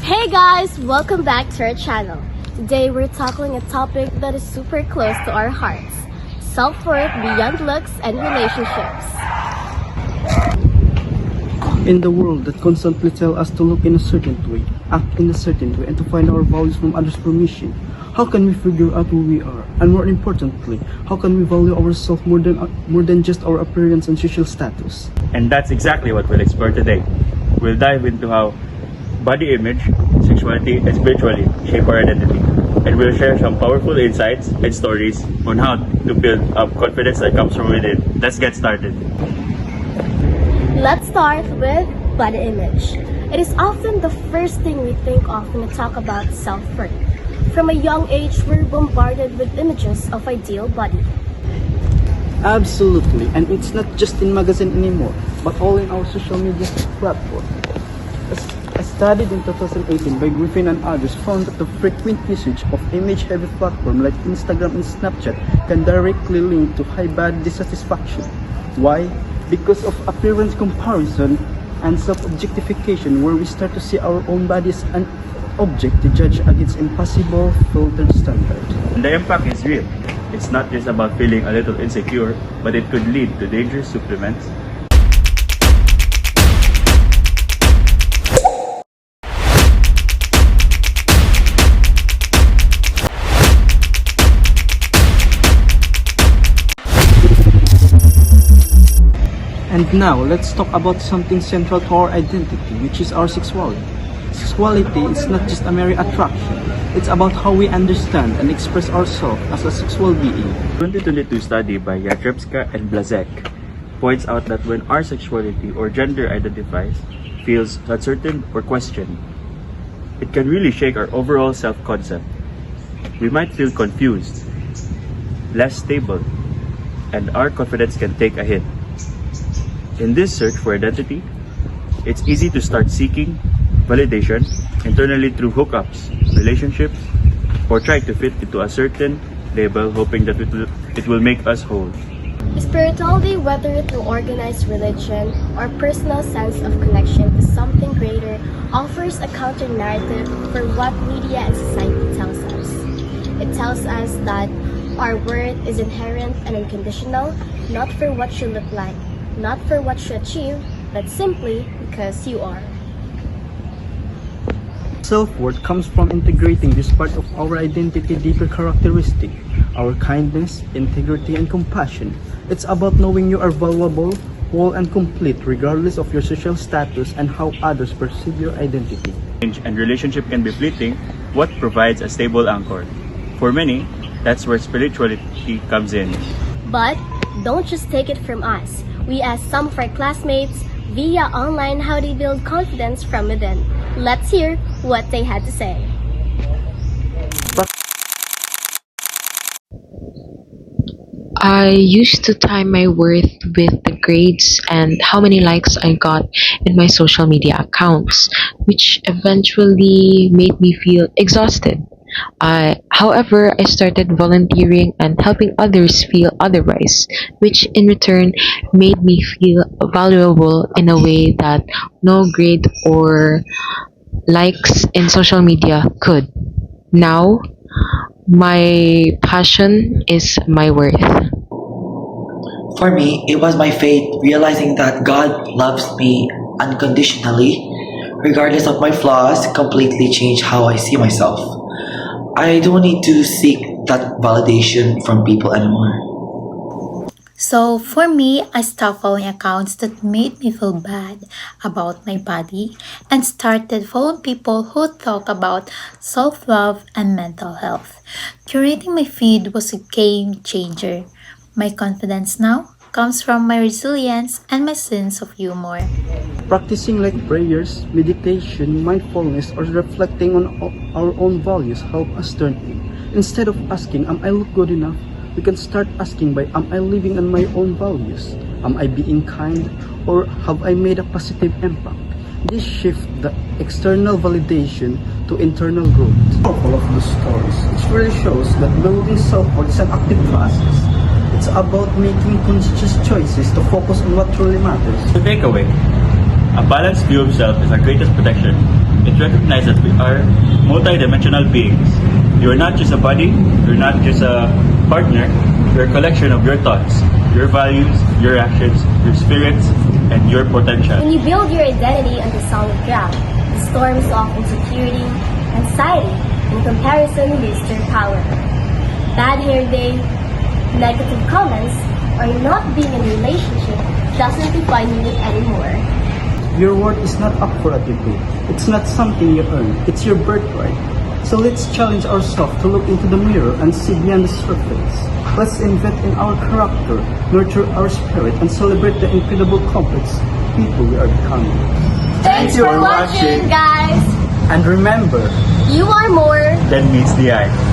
Hey guys, welcome back to our channel. Today we're tackling a topic that is super close to our hearts. Self-worth beyond looks and relationships. In the world that constantly tell us to look in a certain way, act in a certain way, and to find our values from others' permission, how can we figure out who we are? And more importantly, how can we value ourselves more than just our appearance and social status? And that's exactly what we'll explore today. We'll dive into how body image, sexuality, and spirituality shape our identity. And we'll share some powerful insights and stories on how to build up confidence that comes from within. Let's get started. Let's start with body image. It is often the first thing we think of when we talk about self-worth. From a young age, we're bombarded with images of ideal body. Absolutely, and it's not just in magazine anymore, but all in our social media platform. A study in 2018 by Griffin and others found that the frequent usage of image-heavy platforms like Instagram and Snapchat can directly link to high body dissatisfaction. Why? Because of appearance comparison and self-objectification, where we start to see our own bodies as an object to judge against impossible filtered standards. And the impact is real. It's not just about feeling a little insecure, but it could lead to dangerous supplements, And now, let's talk about something central to our identity, which is our sexuality. Sexuality is not just a mere attraction. It's about how we understand and express ourselves as a sexual being. 2022 study by Yatrepska and Blazek points out that when our sexuality or gender identifies feels uncertain or questioned, it can really shake our overall self-concept. We might feel confused, less stable, and our confidence can take a hit. In this search for identity, it's easy to start seeking validation internally through hookups, relationships, or try to fit into a certain label hoping that it will make us whole. Spirituality, whether through organized religion or personal sense of connection to something greater, offers a counter-narrative for what media and society tells us. It tells us that our worth is inherent and unconditional, not for what you look like, not for what you achieve, but simply because you are. Self-worth comes from integrating this part of our identity deeper characteristic, our kindness, integrity, and compassion. It's about knowing you are valuable, whole, and complete regardless of your social status and how others perceive your identity. And relationship can be fleeting. What provides a stable anchor? For many, that's where spirituality comes in. But don't just take it from us. We asked some of our classmates via online how they build confidence from within. Let's hear what they had to say. I used to tie my worth with the grades and how many likes I got in my social media accounts, which eventually made me feel exhausted. However, I started volunteering and helping others feel otherwise, which in return made me feel valuable in a way that no grade or likes in social media could. Now, my passion is my worth. For me, it was my faith, realizing that God loves me unconditionally, regardless of my flaws, completely changed how I see myself. I don't need to seek that validation from people anymore. So for me, I stopped following accounts that made me feel bad about my body and started following people who talk about self-love and mental health. Curating my feed was a game changer. My confidence now comes from my resilience and my sense of humor. Practicing like prayers, meditation, mindfulness, or reflecting on our own values help us turn in. Instead of asking, am I look good enough? We can start asking by, am I living on my own values? Am I being kind? Or have I made a positive impact? This shift the external validation to internal growth. All of the stories, it really shows that building self-worth is an active process. It's about making conscious choices to focus on what truly matters. The takeaway: a balanced view of self is our greatest protection. it recognizes that we are multidimensional beings. You are not just a body, you're not just a partner, you're a collection of your thoughts, your values, your actions, your spirits, and your potential. When you build your identity on the solid ground, the storms of insecurity, anxiety, and comparison lose their power. Bad hair day, negative comments, or not being in a relationship doesn't define you anymore. Your worth is not up for a debate. It's not something you earn. It's your birthright. So let's challenge ourselves to look into the mirror and see beyond the surface. Let's invest in our character, nurture our spirit, and celebrate the incredible complex people we are becoming. Thanks for watching, guys! And remember, You are more Then meets the eye.